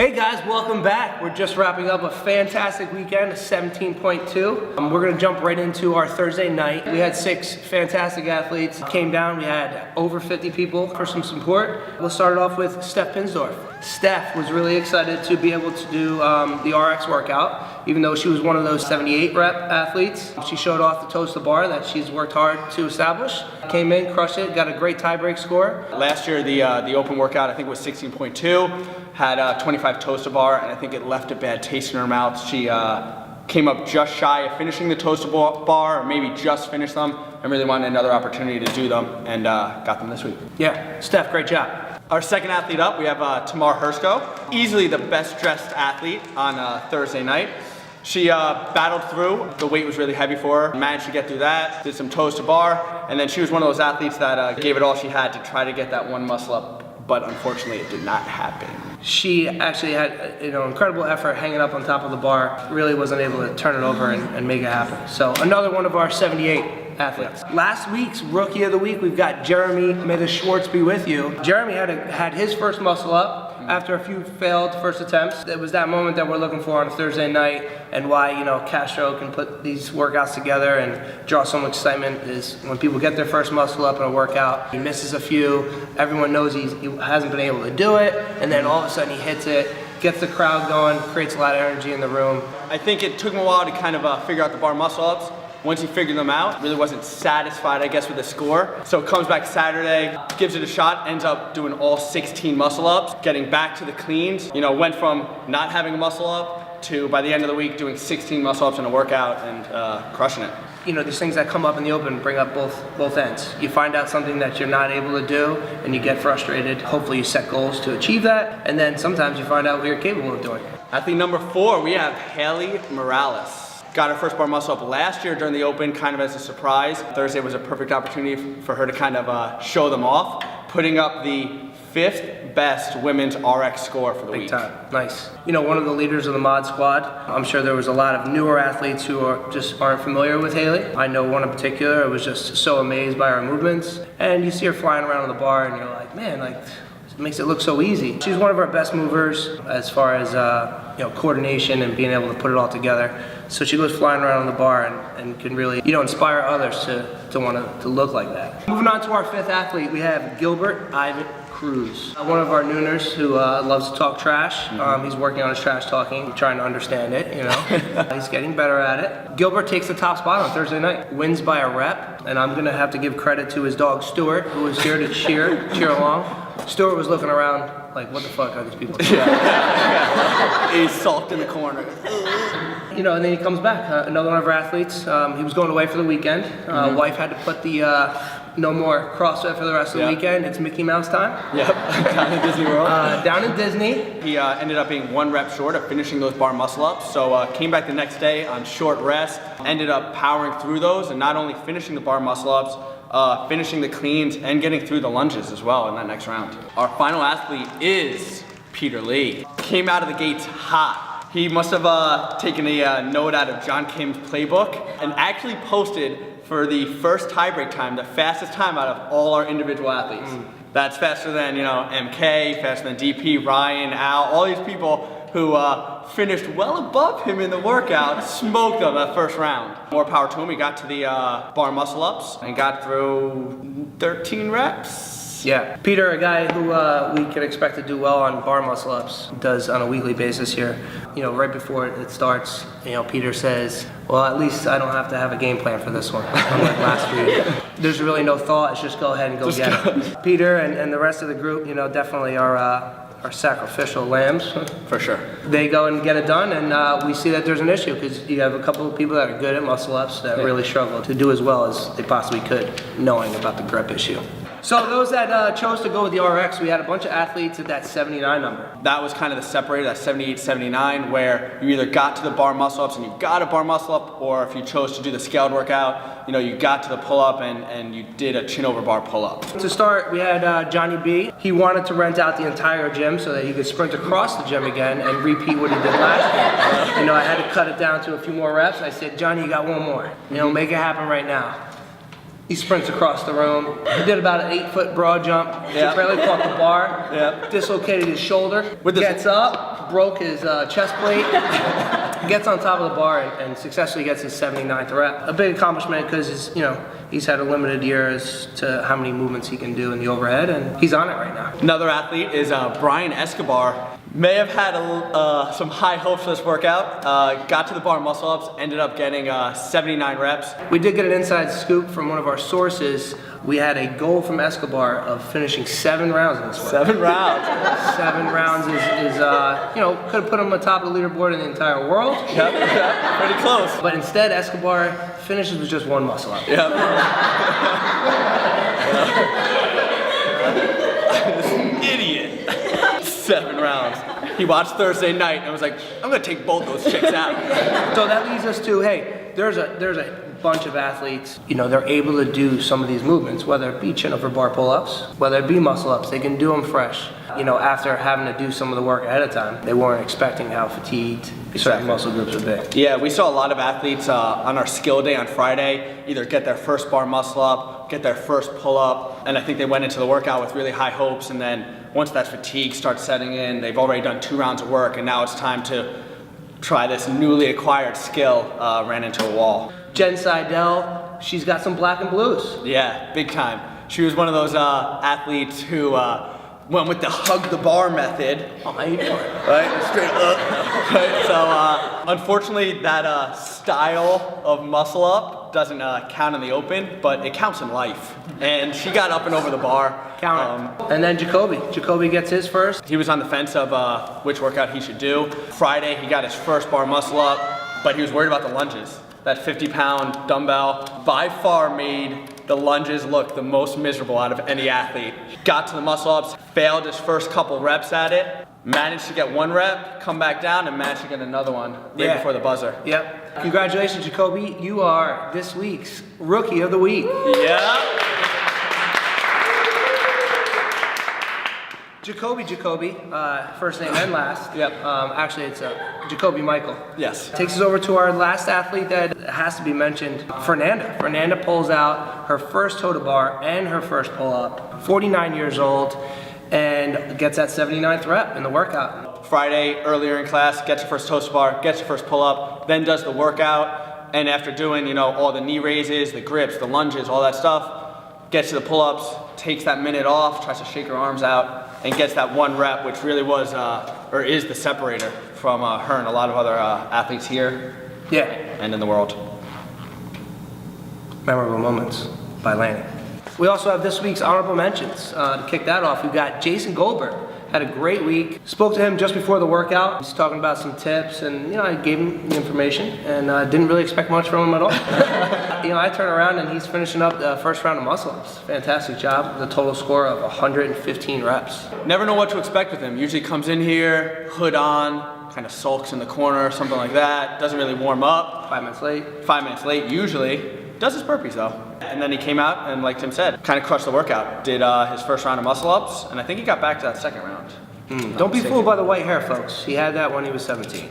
Hey guys, welcome back. We're just wrapping up a fantastic weekend, a 17.2. We're gonna jump right into our Thursday night. We had 6 fantastic athletes. Came down, we had over 50 people for some support. We'll start it off with Steph Pinsdorf. Steph was really excited to be able to do the RX workout, even though she was one of those 78 rep athletes. She showed off the toes to bar that she's worked hard to establish. Came in, crushed it, got a great tiebreak score. Last year, the open workout, I think was 16.2, had 25 toes to bar, and I think it left a bad taste in her mouth. She came up just shy of finishing the toes to bar, or maybe just finished them, and really wanted another opportunity to do them, and got them this week. Yeah, Steph, great job. Our second athlete up, we have Tamar Hersko, easily the best dressed athlete on Thursday night. She battled through, the weight was really heavy for her, managed to get through that, did some toes to bar, and then she was one of those athletes that gave it all she had to try to get that one muscle up, but unfortunately it did not happen. She actually had incredible effort hanging up on top of the bar, really wasn't able to turn it over and make it happen. So another one of our 78 athletes. Last week's Rookie of the Week, we've got Jeremy, may the Schwartz be with you. Jeremy had his first muscle up after a few failed first attempts. It was that moment that we're looking for on a Thursday night, and why Castro can put these workouts together and draw some excitement is when people get their first muscle up in a workout, he misses a few, everyone knows he hasn't been able to do it, and then all of a sudden he hits it, gets the crowd going, creates a lot of energy in the room. I think it took him a while to kind of figure out the bar muscle ups. Once he figured them out, really wasn't satisfied, I guess, with the score. So comes back Saturday, gives it a shot, ends up doing all 16 muscle ups, getting back to the cleans. Went from not having a muscle up to, by the end of the week, doing 16 muscle ups in a workout and crushing it. These things that come up in the open bring up both ends. You find out something that you're not able to do and you get frustrated. Hopefully you set goals to achieve that, and then sometimes you find out what you're capable of doing. Athlete number 4, we have Haley Morales. Got her first bar muscle up last year during the open, kind of as a surprise. Thursday was a perfect opportunity for her to kind of show them off, putting up the 5th best women's RX score for the week. Big time, nice. One of the leaders of the mod squad. I'm sure there was a lot of newer athletes who aren't familiar with Haley. I know one in particular. I was just so amazed by her movements. And you see her flying around on the bar and you're like, man, it makes it look so easy. She's one of our best movers as far as coordination and being able to put it all together. So she goes flying around on the bar and can really inspire others to want to look like that. Moving on to our 5th athlete, we have Gilbert Ivan Cruz, one of our nooners who loves to talk trash. He's working on his trash talking, trying to understand it. He's getting better at it. Gilbert takes the top spot on Thursday night, wins by a rep, and I'm gonna have to give credit to his dog Stuart, who was here to cheer along. Stuart was looking around like, what the fuck are these people doing? He's sulked in the corner. And then he comes back, another one of our athletes. He was going away for the weekend. Wife had to put the no more CrossFit for the rest of the weekend. It's Mickey Mouse time. Yep, down in Disney World. Down in Disney. He ended up being 1 rep short of finishing those bar muscle ups. So came back the next day on short rest, ended up powering through those and not only finishing the bar muscle ups, finishing the cleans and getting through the lunges as well in that next round. Our final athlete is Peter Lee. Came out of the gates hot. He must have taken a note out of John Kim's playbook and actually posted for the first tiebreak time, the fastest time out of all our individual athletes. That's faster than MK, faster than DP, Ryan, Al, all these people who finished well above him in the workout, smoked them that first round. More power to him. He got to the bar muscle ups and got through 13 reps. Yeah, Peter, a guy who we can expect to do well on bar muscle ups, does on a weekly basis here. Right before it starts, Peter says, well, at least I don't have to have a game plan for this one, unlike last week. There's really no thought, it's just go ahead and go get it. Peter and the rest of the group, definitely are sacrificial lambs. For sure. They go and get it done, and we see that there's an issue because you have a couple of people that are good at muscle ups that really struggle to do as well as they possibly could, knowing about the grip issue. So those that chose to go with the RX, we had a bunch of athletes at that 79 number. That was kind of the separator, that 78, 79, where you either got to the bar muscle ups and you got a bar muscle up, or if you chose to do the scaled workout, you got to the pull up and you did a chin over bar pull up. To start, we had Johnny B. He wanted to rent out the entire gym so that he could sprint across the gym again and repeat what he did last year. I had to cut it down to a few more reps. I said, Johnny, you got one more. Make it happen right now. He sprints across the room. He did about an 8-foot broad jump. Barely caught the bar. Dislocated his shoulder. Gets up. up, broke his chest plate, gets on top of the bar and successfully gets his 79th rep. A big accomplishment because he's had a limited year as to how many movements he can do in the overhead, and he's on it right now. Another athlete is Brian Escobar. May have had some high hopes for this workout. Got to the bar muscle ups, ended up getting 79 reps. We did get an inside scoop from one of our sources. We had a goal from Escobar of finishing 7 rounds in this workout. 7 rounds. 7 rounds is could have put him on top of the leaderboard in the entire world. Yep, pretty close. But instead, Escobar finishes with just 1 muscle up. Yep. Idiot. 7 rounds. He watched Thursday night and was like, I'm gonna take both those chicks out. So that leads us to, hey, there's a bunch of athletes, they're able to do some of these movements, whether it be chin over bar pull-ups, whether it be muscle ups, they can do them fresh. After having to do some of the work ahead of time, they weren't expecting how fatigued certain muscle groups would be. Yeah, we saw a lot of athletes on our skill day on Friday either get their first bar muscle up, get their first pull up, and I think they went into the workout with really high hopes, and then once that fatigue starts setting in, they've already done 2 rounds of work, and now it's time to try this newly acquired skill, ran into a wall. Jen Seidel, she's got some black and blues. Yeah, big time. She was one of those athletes who went with the hug the bar method. Oh, how you doing? Right, straight up. Right, so unfortunately that style of muscle up doesn't count in the open, but it counts in life. And she got up and over the bar. Count it. And then Jacoby gets his first. He was on the fence of which workout he should do. Friday he got his first bar muscle up, but he was worried about the lunges. That 50-pound dumbbell by far made the lunges look the most miserable out of any athlete. Got to the muscle ups, failed his first couple reps at it, managed to get 1 rep, come back down, and managed to get another one right before the buzzer. Yep. Congratulations, Jacoby. You are this week's Rookie of the Week. Yeah. Jacoby, first name and last. Yep. Actually, it's Jacoby Michael. Yes. Takes us over to our last athlete that has to be mentioned, Fernanda. Fernanda pulls out her first toe to bar and her first pull up, 49 years old, and gets that 79th rep in the workout. Friday, earlier in class, gets her first toast bar, gets her first pull up, then does the workout, and after doing, all the knee raises, the grips, the lunges, all that stuff, gets to the pull ups, takes that minute off, tries to shake her arms out, and gets that 1 rep, which really was, or is the separator from her and a lot of other athletes here and in the world. Memorable moments by Lanny. We also have this week's honorable mentions. To kick that off, we've got Jason Goldberg. Had a great week. Spoke to him just before the workout. He's talking about some tips, and I gave him the information, and didn't really expect much from him at all. I turn around and he's finishing up the first round of muscle ups. Fantastic job. The total score of 115 reps. Never know what to expect with him. Usually comes in here, hood on, kind of sulks in the corner, something like that. Doesn't really warm up. 5 minutes late. 5 minutes late, usually. Does his burpees though. And then he came out and, like Tim said, kind of crushed the workout. Did his first round of muscle ups, and I think he got back to that second round. Don't be fooled by the white hair, folks. He had that when he was 17.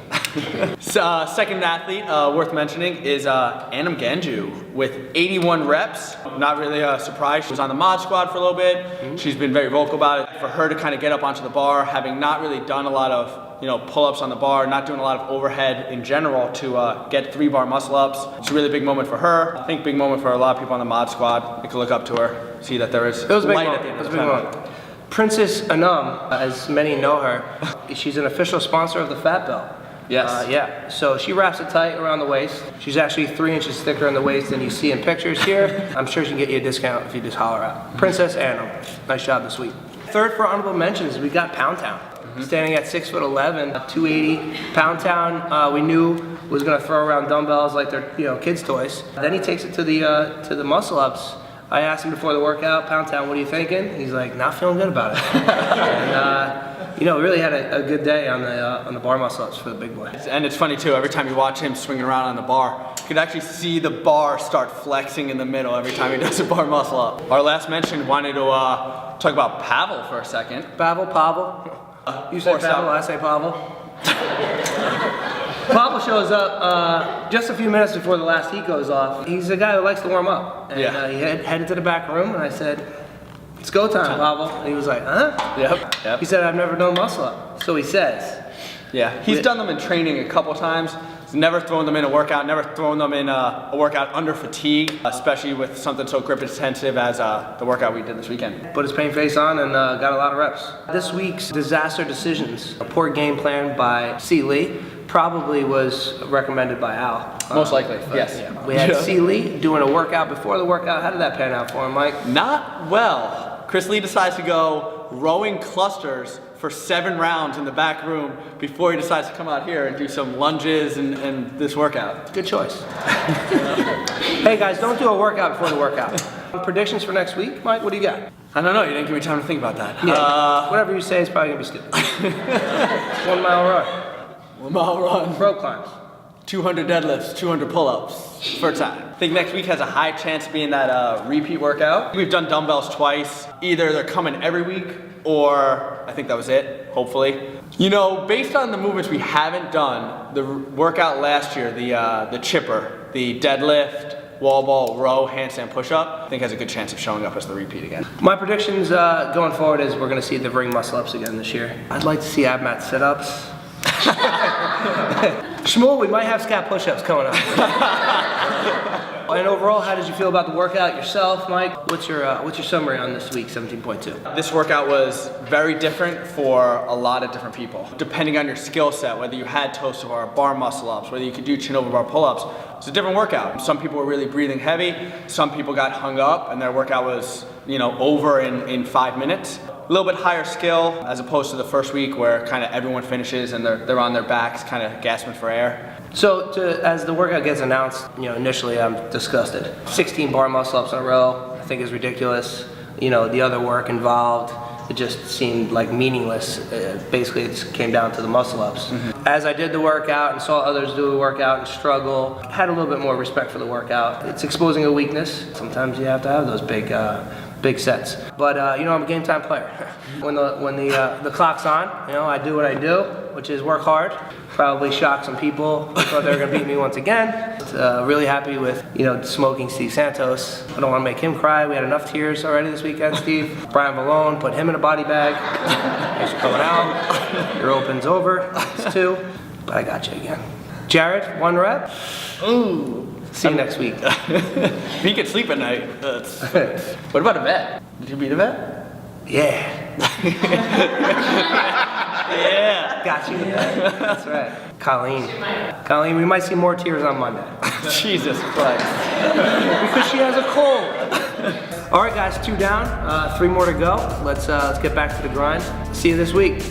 Second athlete worth mentioning is Anam Ganju with 81 reps. Not really a surprise. She was on the mod squad for a little bit. She's been very vocal about it. For her to kind of get up onto the bar, having not really done a lot of pull-ups on the bar, not doing a lot of overhead in general to get 3 bar muscle ups. It's a really big moment for her. I think big moment for a lot of people on the mod squad. You can look up to her, see that there is light at the end of the tunnel. Princess Anam, as many know her, she's an official sponsor of the Fat Belt. Yes. So she wraps it tight around the waist. She's actually 3 inches thicker in the waist than you see in pictures here. I'm sure she can get you a discount if you just holler out. Princess Anam, nice job this week. Third for honorable mentions, we got Pound Town. Standing at 6'11", 280. Pound Town, we knew was gonna throw around dumbbells like they're kids' toys. Then he takes it to the muscle ups. I asked him before the workout, Pound Town, what are you thinking? He's like, not feeling good about it. And really had a good day on the bar muscle ups for the big boy. And it's funny too, every time you watch him swinging around on the bar, you can actually see the bar start flexing in the middle every time he does a bar muscle up. Our last mention wanted to talk about Pavel for a second. Pavel. You say Pavel, I say Pavel. Pavel shows up just a few minutes before the last heat goes off. He's a guy who likes to warm up. And he headed to the back room, and I said, it's go time, Pavel. And he was like, huh? Yep. He said, I've never done muscle up. So he says, Yeah, he's done them in training a couple times. He's never thrown them in a workout, never thrown them in a workout under fatigue, especially with something so grip intensive as the workout we did this weekend. Put his pain face on and got a lot of reps. This week's disaster decisions, a poor game plan by C. Lee, probably was recommended by Al. Most likely, yes. Yeah. We had C. Lee doing a workout before the workout. How did that pan out for him, Mike? Not well. Chris Lee decides to go rowing clusters for 7 rounds in the back room before he decides to come out here and do some lunges and this workout. Good choice. Hey guys, don't do a workout before the workout. Predictions for next week, Mike? What do you got? I don't know, you didn't give me time to think about that. Yeah, whatever you say is probably gonna be stupid. 1 mile run. 1 mile run. Rope climbs. 200 deadlifts, 200 pull-ups for time. I think next week has a high chance of being that repeat workout. We've done dumbbells twice. Either they're coming every week or I think that was it, hopefully. You know, based on the movements we haven't done, the workout last year, the chipper, the deadlift, wall ball, row, handstand push-up, I think has a good chance of showing up as the repeat again. My predictions going forward is we're gonna see the ring muscle ups again this year. I'd like to see ab mat sit-ups. Shmuel, we might have scat push-ups coming up. And overall, how did you feel about the workout yourself, Mike? What's your summary on this week, 17.2? This workout was very different for a lot of different people. Depending on your skill set, whether you had toes to bar muscle ups, whether you could do chin over bar pull-ups, it's a different workout. Some people were really breathing heavy, some people got hung up and their workout was, you know, over in 5 minutes. A little bit higher skill as opposed to the first week where kind of everyone finishes and they're on their backs kind of gasping for air. So as the workout gets announced, you know, initially I'm disgusted. 16 bar muscle ups in a row, I think is ridiculous. You know, the other work involved, it just seemed like meaningless. Basically, it came down to the muscle ups. Mm-hmm. As I did the workout and saw others do the workout and struggle, I had a little bit more respect for the workout. It's exposing a weakness. Sometimes you have to have those big sets. But you know, I'm a game time player. When the clock's on, you know, I do what I do, which is work hard. Probably shock some people. Thought they were gonna beat me once again. Really happy with, you know, smoking Steve Santos. I don't want to make him cry. We had enough tears already this weekend, Steve. Brian Valone, put him in a body bag. Thanks for coming out. Your open's over. It's 2, but I got you again. Jared, 1 rep. Ooh. See you next week. He could sleep at night. What about a vet? Did you beat a vet? Yeah. Yeah. Got you. That's right. Colleen, we might see more tears on Monday. Jesus Christ. Because she has a cold. All right, guys, 2 down, 3 more to go. Let's get back to the grind. See you this week.